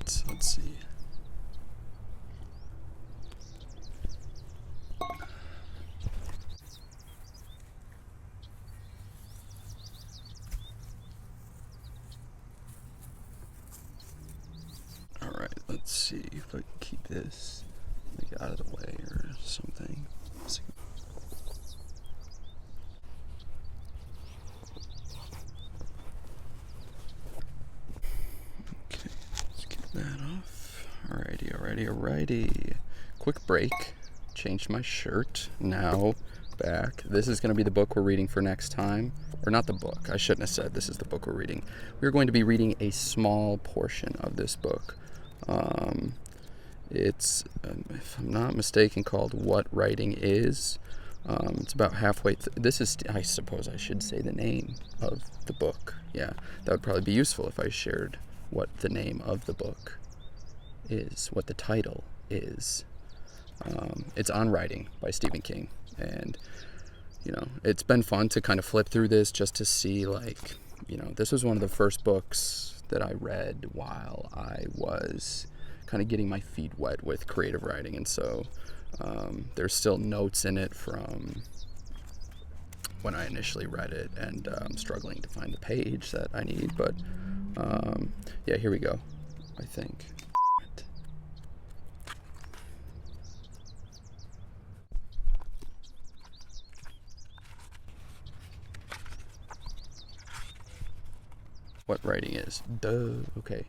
Alright, let's see. Alright, let's see if I can keep this like out of the way or something. Okay, let's get that off. Alrighty. Quick break. Changed my shirt. Now back. This is going to be the book we're reading for next time. Or not the book. I shouldn't have said this is the book we're reading. We're going to be reading a small portion of this book. It's, if I'm not mistaken, called What Writing Is. It's about halfway. This is, I suppose I should say the name of the book. Yeah, that would probably be useful if I shared what the name of the book is, what the title is. It's On Writing by Stephen King. And, you know, it's been fun to kind of flip through this just to see, like, you know, this was one of the first books that I read while I was kind of getting my feet wet with creative writing. And so there's still notes in it from when I initially read it, and I'm struggling to find the page that I need. But yeah, here we go, I think. What writing is. Duh. Okay.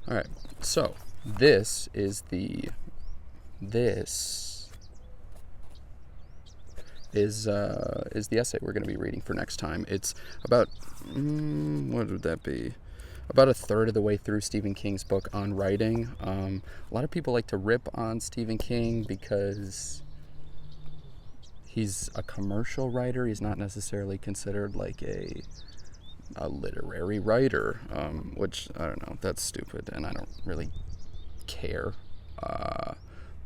All right. So this is the essay we're going to be reading for next time. It's about what would that be? About a third of the way through Stephen King's book On Writing. A lot of people like to rip on Stephen King because he's a commercial writer. He's not necessarily considered like a literary writer, which I don't know, that's stupid, and I don't really care,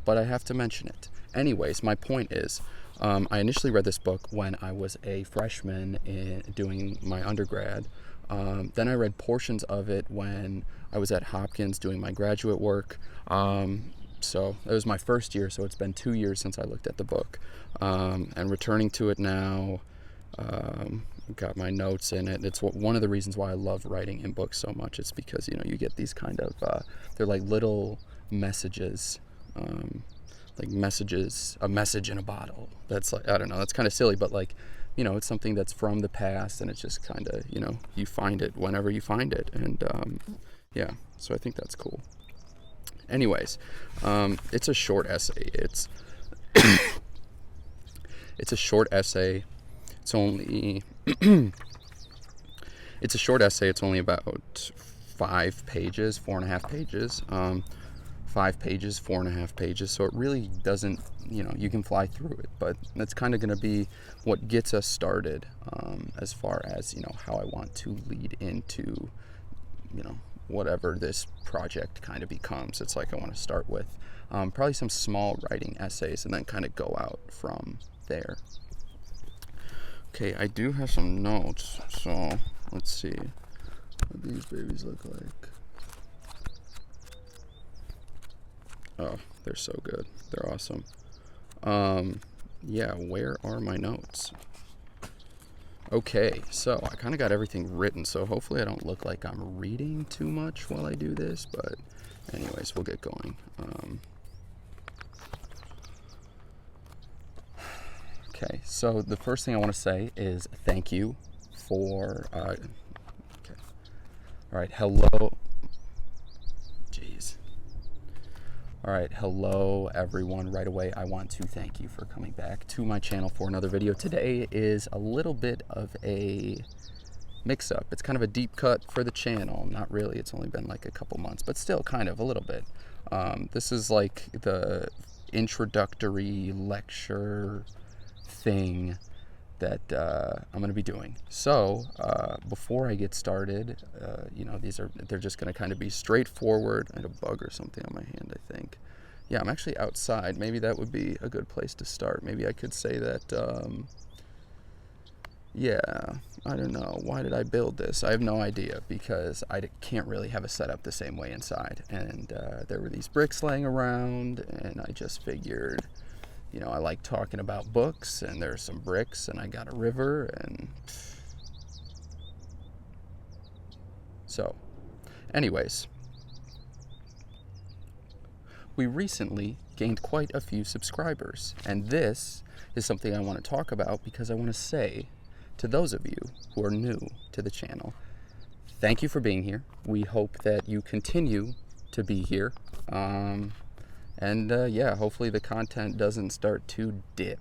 but I have to mention it. Anyways, my point is, I initially read this book when I was a freshman doing my undergrad. Then I read portions of it when I was at Hopkins doing my graduate work. So it was my first year, so it's been 2 years since I looked at the book, and returning to it now. Got my notes in it. It's one of the reasons why I love writing in books so much. It's because, you know, you get these kind of they're like little messages, like messages, a message in a bottle. That's like, I don't know, that's kind of silly, but like, you know, it's something that's from the past, and it's just kind of, you know, you find it whenever you find it. And yeah, so I think that's cool. Anyways, it's a short essay. It's it's a short essay. It's only it's a short essay. It's only about 5 pages, 4.5 pages. 5 pages, 4.5 pages. So it really doesn't, you know, you can fly through it, but that's kind of going to be what gets us started, as far as, you know, how I want to lead into, you know, whatever this project kind of becomes. It's like I want to start with probably some small writing essays and then kind of go out from there. Okay, I do have some notes, so let's see what these babies look like. Oh, they're so good. They're awesome. Yeah, where are my notes? Okay, so I kind of got everything written, so hopefully I don't look like I'm reading too much while I do this, but anyways, we'll get going. Okay, so the first thing I want to say is thank you for, okay. All right, hello. Jeez. All right, hello everyone. Right away, I want to thank you for coming back to my channel for another video. Today is a little bit of a mix-up. It's kind of a deep cut for the channel. Not really, it's only been like a couple months, but still kind of a little bit. This is like the introductory lecture thing that I'm going to be doing. So before I get started, you know, they're just going to kind of be straightforward. I had a bug or something on my hand, I think. Yeah, I'm actually outside. Maybe that would be a good place to start. Maybe I could say that, yeah, I don't know. Why did I build this? I have no idea, because I can't really have a setup the same way inside. And there were these bricks laying around, and I just figured, you know, I like talking about books, and there's some bricks, and I got a river, and so, anyways, we recently gained quite a few subscribers, and this is something I want to talk about, because I want to say to those of you who are new to the channel, thank you for being here. We hope that you continue to be here. Yeah, hopefully the content doesn't start to dip.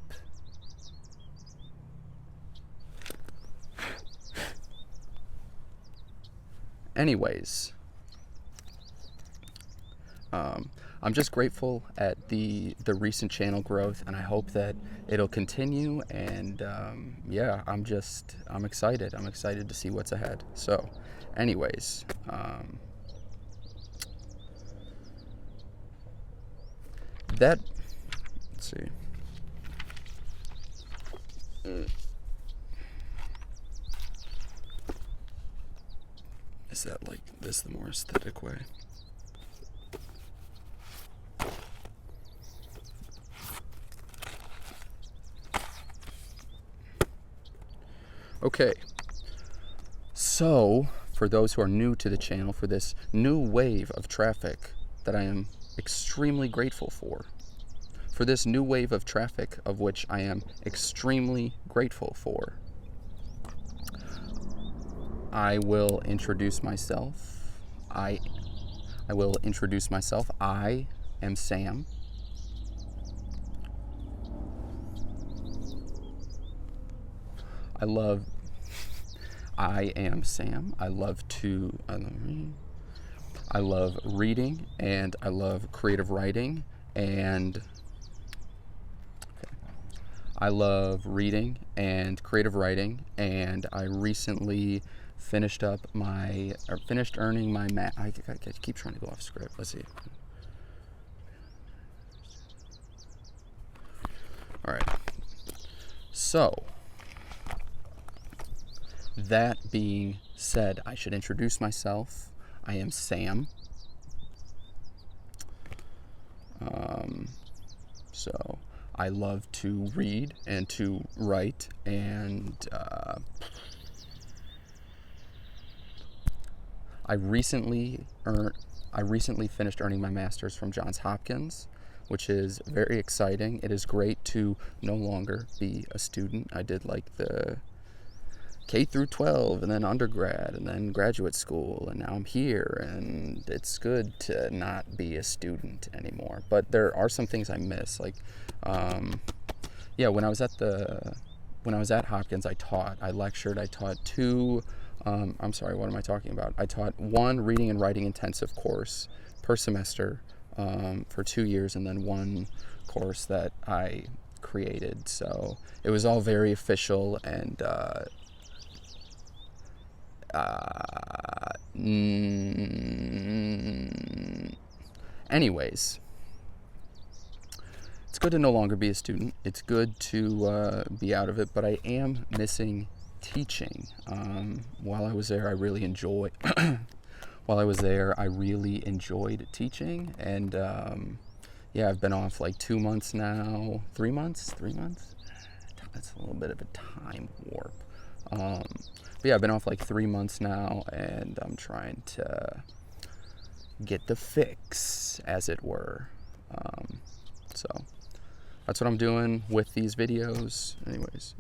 Anyways, I'm just grateful at the recent channel growth, and I hope that it'll continue. And yeah, I'm excited. I'm excited to see what's ahead. So, anyways, let's see. Is that like this the more aesthetic way? Okay, so for those who are new to the channel, for this new wave of traffic that I am extremely grateful for this new wave of traffic of which I am extremely grateful for, I will introduce myself. I will introduce myself. I am Sam. I am Sam. I love reading, and I love creative writing, and I love reading and creative writing, and I recently finished earning my I keep trying to go off script. Let's see. All right. So, that being said, I should introduce myself. I am Sam. So I love to read and to write, and I recently finished earning my master's from Johns Hopkins, which is very exciting. It is great to no longer be a student. I did like the K through 12, and then undergrad, and then graduate school, and now I'm here, and it's good to not be a student anymore. But there are some things I miss, like, yeah, when I was at Hopkins, I lectured, I taught two, I'm sorry, what am I talking about? I taught one reading and writing intensive course per semester for 2 years, and then one course that I created. So it was all very official, and anyways, it's good to no longer be a student. It's good to be out of it, but I am missing teaching. While I was there, I really enjoyed teaching, and yeah, I've been off like 2 months now, 3 months. That's a little bit of a time warp. But yeah, I've been off like 3 months now, and I'm trying to get the fix, as it were. So that's what I'm doing with these videos. Anyways,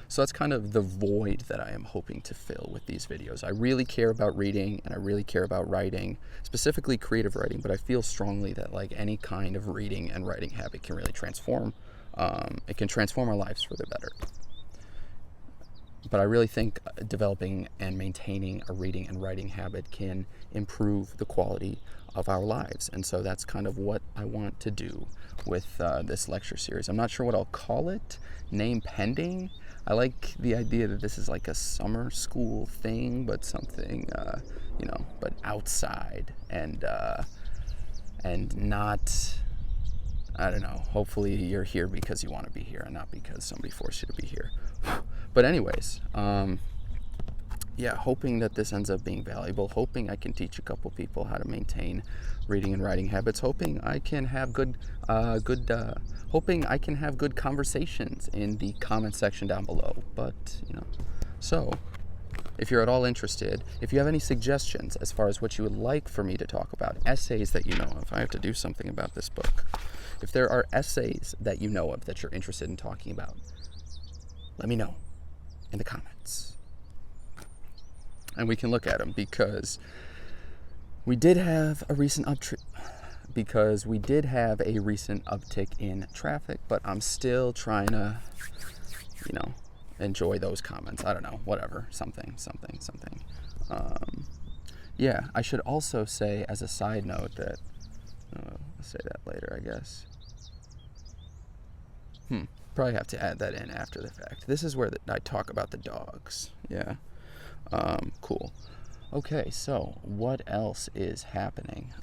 so that's kind of the void that I am hoping to fill with these videos. I really care about reading, and I really care about writing, specifically creative writing, but I feel strongly that like any kind of reading and writing habit can really transform. It can transform our lives for the better. But I really think developing and maintaining a reading and writing habit can improve the quality of our lives. And so that's kind of what I want to do with this lecture series. I'm not sure what I'll call it, name pending. I like the idea that this is like a summer school thing, but something, but outside, and not I don't know. Hopefully you're here because you want to be here and not because somebody forced you to be here. But anyways, yeah, hoping that this ends up being valuable, hoping I can teach a couple people how to maintain reading and writing habits, hoping I can have hoping I can have good conversations in the comment section down below. But, so if you're at all interested, if you have any suggestions as far as what you would like for me to talk about, essays that you know of, I have to do something about this book. If there are essays that you know of that you're interested in talking about, let me know in the comments. And we can look at them because we did have a recent uptick in traffic, but I'm still trying to, enjoy those comments. I don't know, whatever, something. Yeah, I should also say as a side note that, I'll say that later, I guess. Probably have to add that in after the fact. This is where I talk about the dogs. Yeah. Cool. Okay, so what else is happening?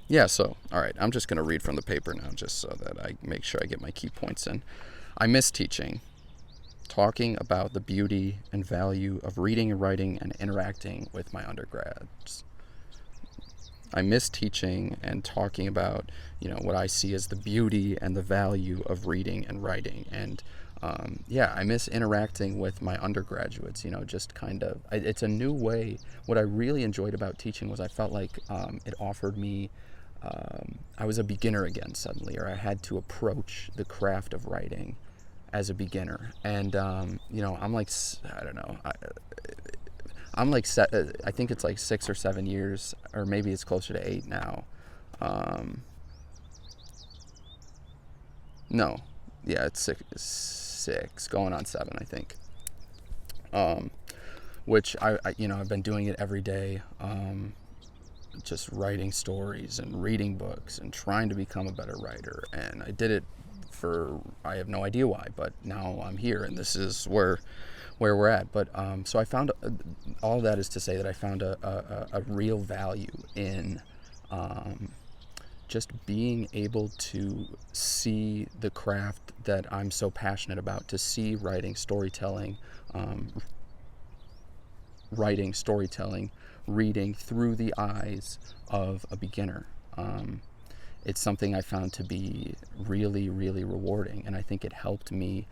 Yeah, so, all right, I'm just going to read from the paper now just so that I make sure I get my key points in. I miss teaching, talking about the beauty and value of reading and writing and interacting with my undergrads. I miss teaching and talking about, what I see as the beauty and the value of reading and writing. And, I miss interacting with my undergraduates, just kind of, it's a new way. What I really enjoyed about teaching was I felt like it offered me, I was a beginner again suddenly, or I had to approach the craft of writing as a beginner. And, I'm like, I don't know, I think it's like 6 or 7 years, or maybe it's closer to 8 now. No, yeah, it's six, going on 7, I think. Which I've been doing it every day, just writing stories and reading books and trying to become a better writer. And I did it I have no idea why, but now I'm here, and this is where we're at. But so I found, all that is to say that I found a real value in just being able to see the craft that I'm so passionate about, to see writing, storytelling, reading through the eyes of a beginner. It's something I found to be really, really rewarding, and I think it helped me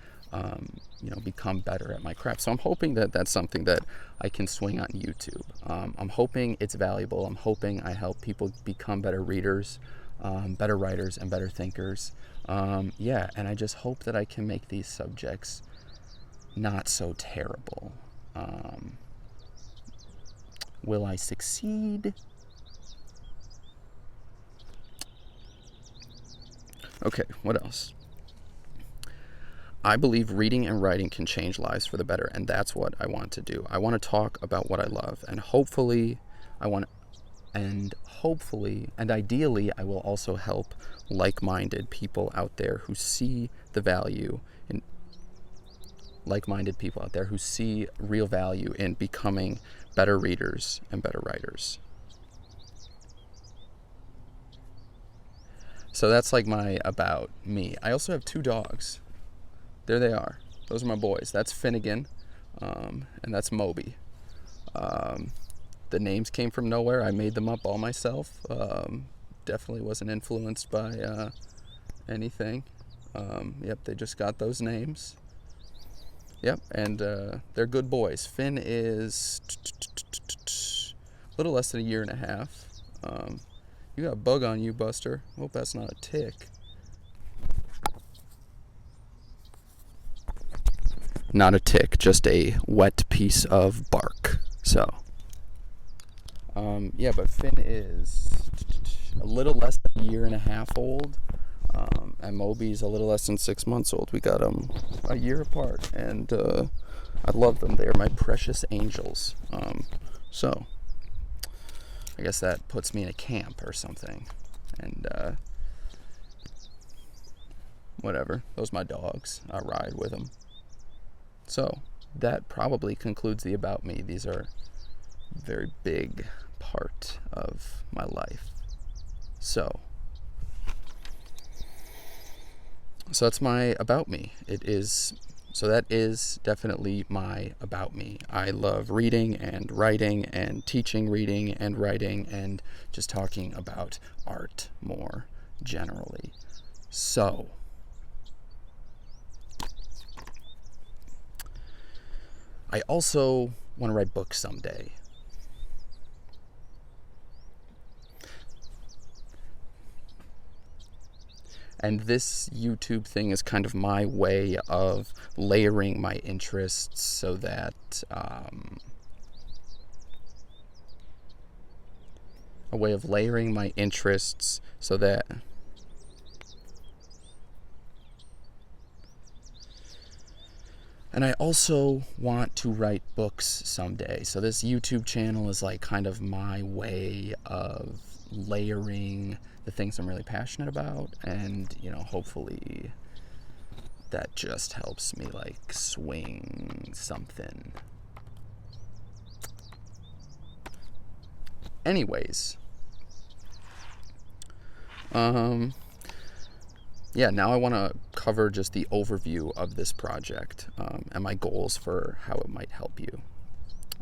become better at my craft. So I'm hoping that that's something that I can swing on YouTube. I'm hoping it's valuable. I'm hoping I help people become better readers, better writers, and better thinkers. And I just hope that I can make these subjects not so terrible. Will I succeed? Okay, what else? I believe reading and writing can change lives for the better, and that's what I want to do. I want to talk about what I love, and ideally, I will also help like-minded people out there who see the value in real value in becoming better readers and better writers. So that's like about me. I also have 2 dogs. There they are. Those are my boys. That's Finnegan, and that's Moby. The names came from nowhere. I made them up all myself. Definitely wasn't influenced by anything. They just got those names. Yep, and they're good boys. Finn is a little less than a year and a half. You got a bug on you, Buster. Hope that's not a tick. Not a tick, just a wet piece of bark. So, but Finn is a little less than a year and a half old, and Moby's a little less than 6 months old. We got them a year apart, and I love them. They are my precious angels. So, I guess that puts me in a camp or something, and whatever. Those are my dogs. I ride with them. So, that probably concludes the about me. These are very big part of my life. So that's my about me. So that is definitely my about me. I love reading and writing and teaching reading and writing and just talking about art more generally. So I also want to write books someday. And this YouTube thing is kind of my way of layering my interests so that and I also want to write books someday. So this YouTube channel is like kind of my way of layering the things I'm really passionate about, and hopefully that just helps me like swing something. Anyways, yeah, now I want to cover just the overview of this project and my goals for how it might help you,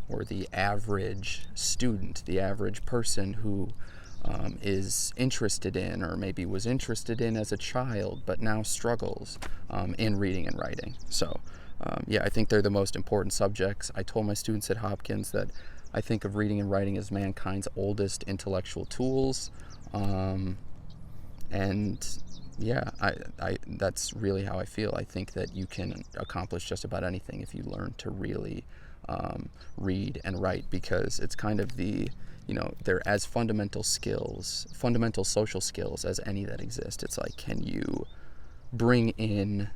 or the average student, the average person who is interested in, or maybe was interested in as a child, but now struggles in reading and writing. So, yeah, I think they're the most important subjects. I told my students at Hopkins that I think of reading and writing as mankind's oldest intellectual tools. And yeah, I that's really how I feel. I think that you can accomplish just about anything if you learn to really read and write, because it's kind of they're as fundamental social skills as any that exist. It's like, can you bring in,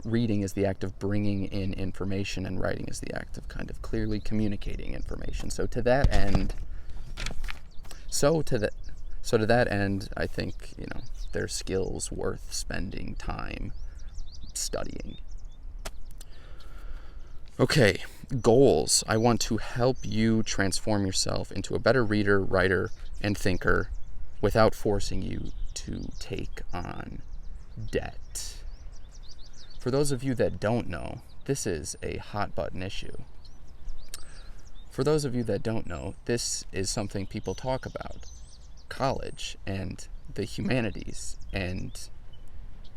reading is the act of bringing in information, and writing is the act of kind of clearly communicating information. So to that end, I think, they're skills worth spending time studying. Okay, goals. I want to help you transform yourself into a better reader, writer, and thinker without forcing you to take on debt. For those of you that don't know, this is a hot button issue. For those of you that don't know, this is something people talk about. College and the humanities and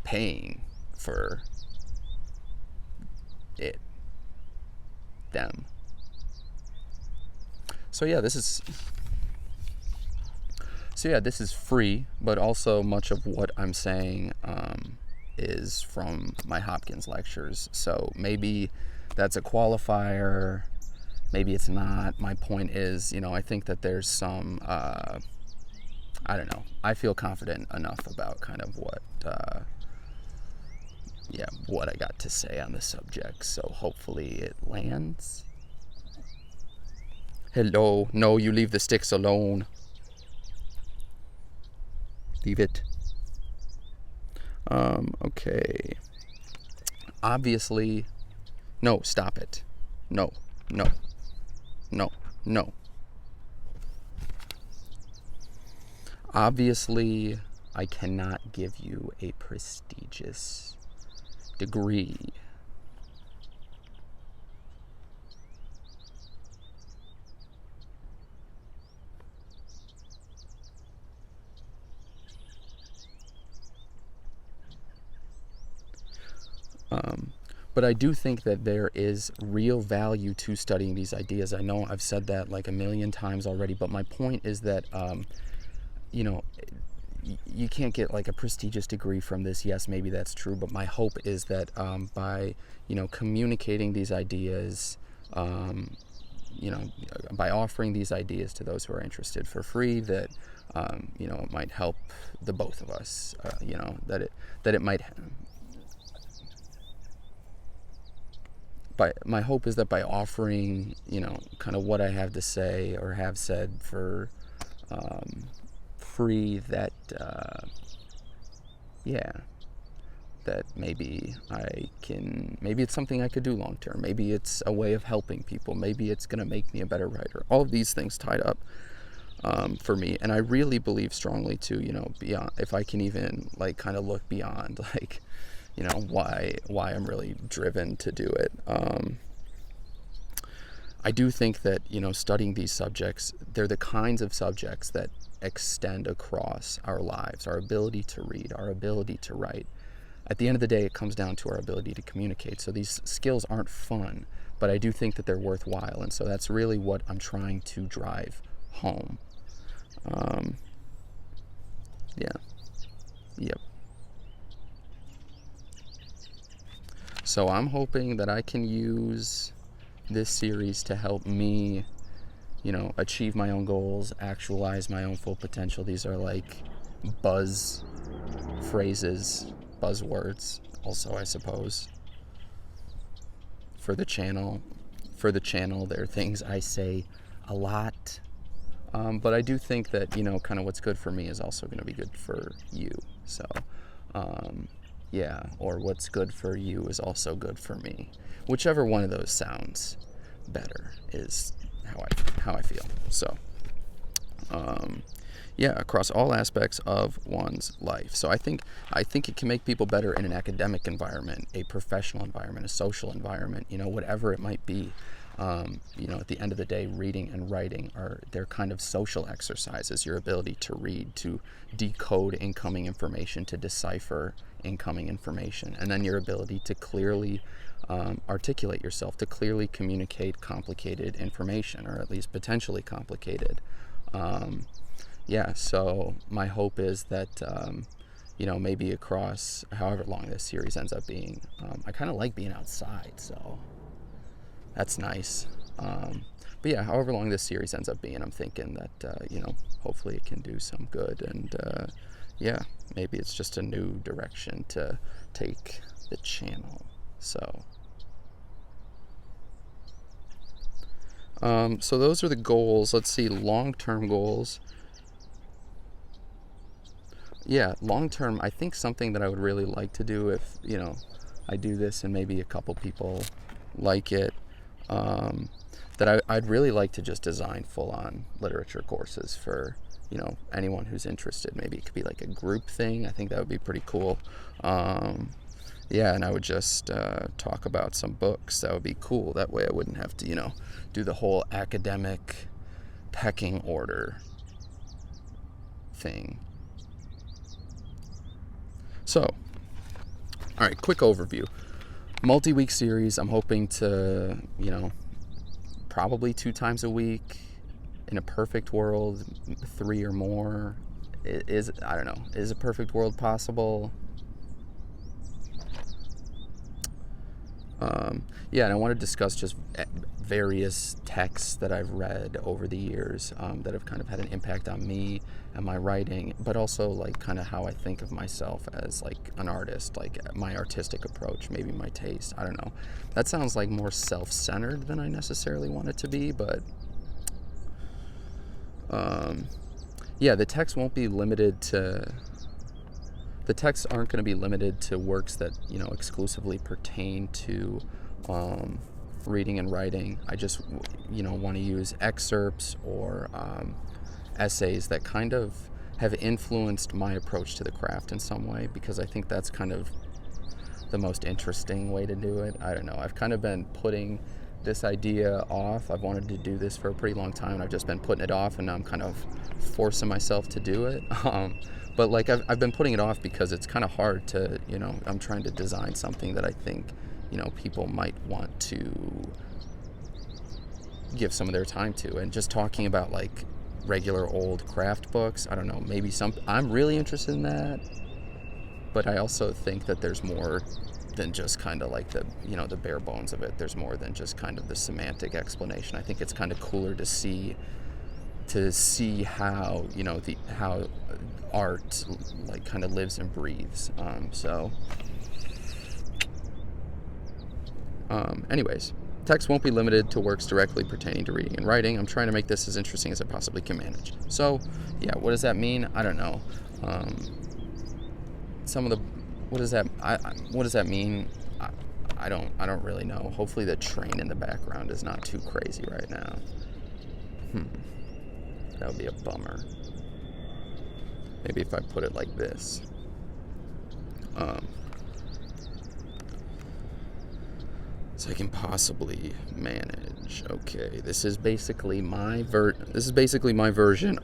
paying for them. So yeah, this is free, but also much of what I'm saying is from my Hopkins lectures. So maybe that's a qualifier, maybe it's not. My point is, I think that there's some I don't know. I feel confident enough about kind of what I got to say on the subject. So hopefully it lands. Hello. No, you leave the sticks alone. Leave it. Okay. Obviously, no, stop it. No. Obviously, I cannot give you a prestigious degree. But I do think that there is real value to studying these ideas. I know I've said that like a million times already, but my point is that, you can't get like a prestigious degree from this. Yes, maybe that's true, but my hope is that by, communicating these ideas, by offering these ideas to those who are interested for free, that, it might help the both of us, that it might... My hope is that by offering, kind of what I have to say or have said for free, that, that maybe it's something I could do long term. Maybe it's a way of helping people. Maybe it's going to make me a better writer. All of these things tied up for me. And I really believe strongly too, beyond, if I can even like kind of look beyond like, why I'm really driven to do it. I do think that, studying these subjects, they're the kinds of subjects that extend across our lives, our ability to read, our ability to write. At the end of the day, it comes down to our ability to communicate. So these skills aren't fun, but I do think that they're worthwhile. And so that's really what I'm trying to drive home. Yep. So I'm hoping that I can use this series to help me, achieve my own goals, actualize my own full potential. These are like buzz phrases, buzzwords also, I suppose, for the channel. There are things I say a lot, but I do think that, kind of what's good for me is also going to be good for you. So, or what's good for you is also good for me. Whichever one of those sounds better is how I feel. So, across all aspects of one's life. So I think it can make people better in an academic environment, a professional environment, a social environment, whatever it might be. At the end of the day, reading and writing they're kind of social exercises. Your ability to read, to decode incoming information, to decipher incoming information, and then your ability to clearly articulate yourself, to clearly communicate complicated information, or at least potentially complicated. So my hope is that, maybe across however long this series ends up being, I kind of like being outside, so that's nice. However long this series ends up being, I'm thinking that, hopefully it can do some good, and maybe it's just a new direction to take the channel. So those are the goals. Let's see, long-term goals. Long-term, I think something that I would really like to do if, I do this and maybe a couple people like it, that I'd really like to just design full-on literature courses for, anyone who's interested. Maybe it could be like a group thing. I think that would be pretty cool. And I would just talk about some books. That would be cool. That way I wouldn't have to, do the whole academic pecking order thing. So, all right, quick overview. Multi-week series. I'm hoping to, probably 2 times a week. In a perfect world, 3 or more. Is a perfect world possible? And I want to discuss just various texts that I've read over the years that have kind of had an impact on me and my writing, but also like kind of how I think of myself as like an artist, like my artistic approach, maybe my taste. I don't know. That sounds like more self-centered than I necessarily want it to be, but the texts won't be limited to. The texts aren't going to be limited to works that, exclusively pertain to reading and writing. I just, want to use excerpts or essays that kind of have influenced my approach to the craft in some way, because I think that's kind of the most interesting way to do it. I don't know. I've kind of been putting this idea off. I've wanted to do this for a pretty long time, and I've just been putting it off, and now I'm kind of forcing myself to do it. But like I've been putting it off because it's kind of hard to, I'm trying to design something that I think, people might want to give some of their time to. And just talking about like regular old craft books, I don't know, maybe I'm really interested in that. But I also think that there's more than just kind of like the, the bare bones of it. There's more than just kind of the semantic explanation. I think it's kind of cooler to see how, how art like kind of lives and breathes. Anyways, text won't be limited to works directly pertaining to reading and writing. I'm trying to make this as interesting as I possibly can manage. So, what does that mean? I don't know. Some of the what does that what does that mean? I don't really know. Hopefully the train in the background is not too crazy right now. That would be a bummer. Maybe if I put it like this. So I can possibly manage. Okay, this is basically my version. This is basically my version.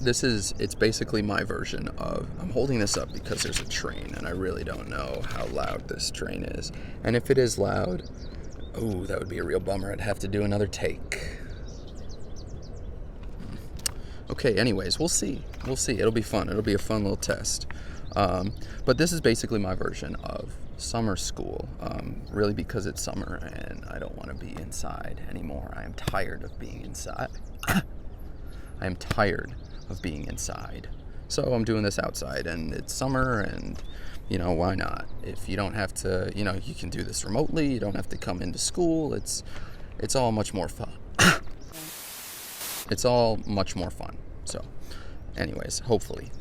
It's basically my version of. I'm holding this up because there's a train, and I really don't know how loud this train is. And if it is loud, oh, that would be a real bummer. I'd have to do another take. Okay, anyways, we'll see. It'll be fun. It'll be a fun little test. But this is basically my version of summer school, really because it's summer and I don't want to be inside anymore. I am tired of being inside. So I'm doing this outside, and it's summer, and, why not? If you don't have to, you can do this remotely. You don't have to come into school. It's all much more fun. It's all much more fun. So, anyways, hopefully.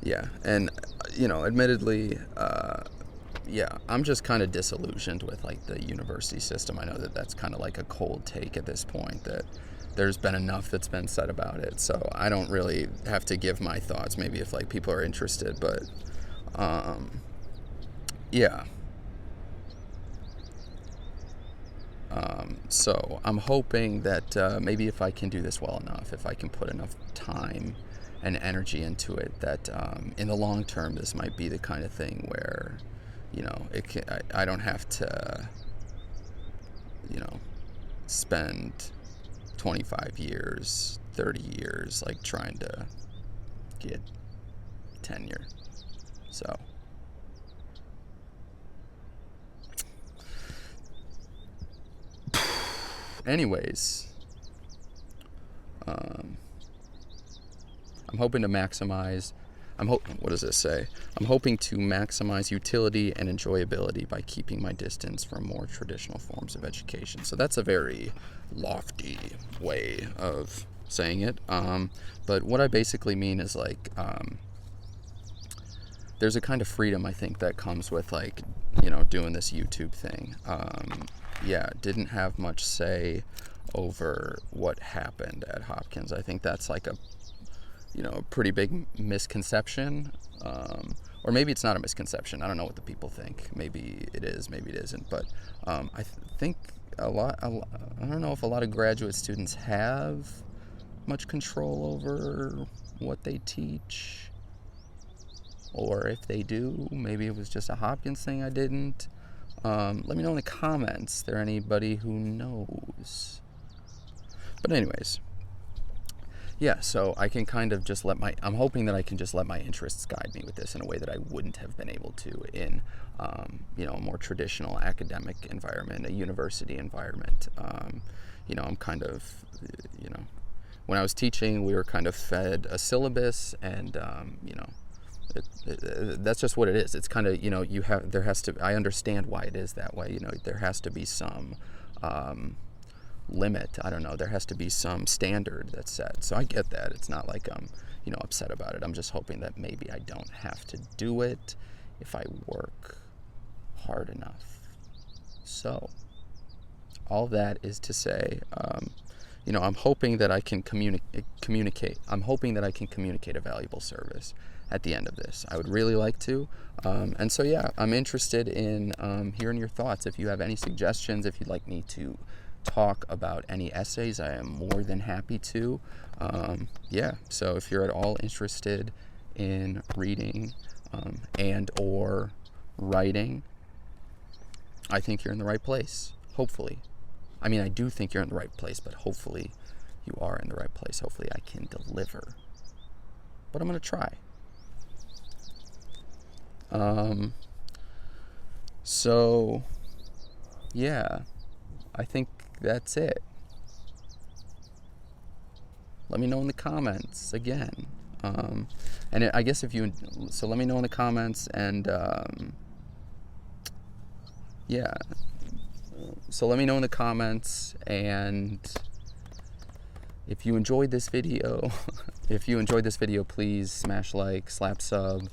Yeah, and, admittedly, I'm just kind of disillusioned with, the university system. I know that that's kind of like a cold take at this point, that there's been enough that's been said about it, so I don't really have to give my thoughts, maybe if, people are interested, but, yeah. So I'm hoping that maybe if I can do this well enough, if I can put enough time and energy into it, that in the long term this might be the kind of thing where I don't have to spend 25 years, 30 years trying to get tenure. So anyways, I'm hoping to maximize. What does this say? I'm hoping to maximize utility and enjoyability by keeping my distance from more traditional forms of education. So that's a very lofty way of saying it. But what I basically mean is there's a kind of freedom, I think, that comes with doing this YouTube thing. Didn't have much say over what happened at Hopkins. I think that's a pretty big misconception, or maybe it's not a misconception. I don't know what the people think. Maybe it is, maybe it isn't. But I think I don't know if a lot of graduate students have much control over what they teach, or if they do, maybe it was just a Hopkins thing I didn't. Let me know in the comments. Is there anybody who knows? But anyways. Yeah, so I can kind of just I'm hoping that I can just let my interests guide me with this in a way that I wouldn't have been able to in, a more traditional academic environment, a university environment. I'm kind of, when I was teaching, we were kind of fed a syllabus, and, that's just what it is. It's kind of, I understand why it is that way. There has to be some, limit. I don't know. There has to be some standard that's set. So I get that. It's not like I'm, upset about it. I'm just hoping that maybe I don't have to do it if I work hard enough. So all that is to say, I'm hoping that I can communicate. I'm hoping that I can communicate a valuable service at the end of this. I would really like to. And so, yeah, I'm interested in hearing your thoughts. If you have any suggestions, if you'd like me to talk about any essays, I am more than happy to. So if you're at all interested in reading and or writing, I think you're in the right place, hopefully. I mean, I do think you're in the right place, but hopefully you are in the right place. Hopefully I can deliver. But I'm going to try. So, yeah, I think that's it. Let me know in the comments again. And I guess so let me know in the comments, and so let me know in the comments, and If you enjoyed this video, please smash like, slap sub,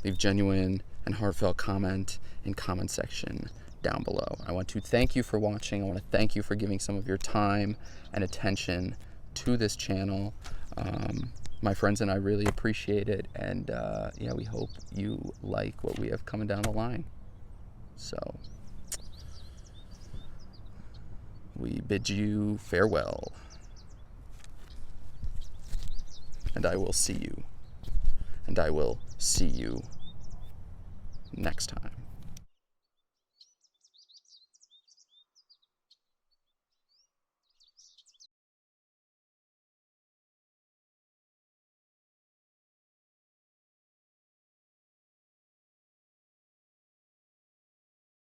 leave genuine and heartfelt comment in comment section down below. I want to thank you for watching. I want to thank you for giving some of your time and attention to this channel. My friends and I really appreciate it, and yeah, we hope you like what we have coming down the line. So we bid you farewell, and I will see you next time.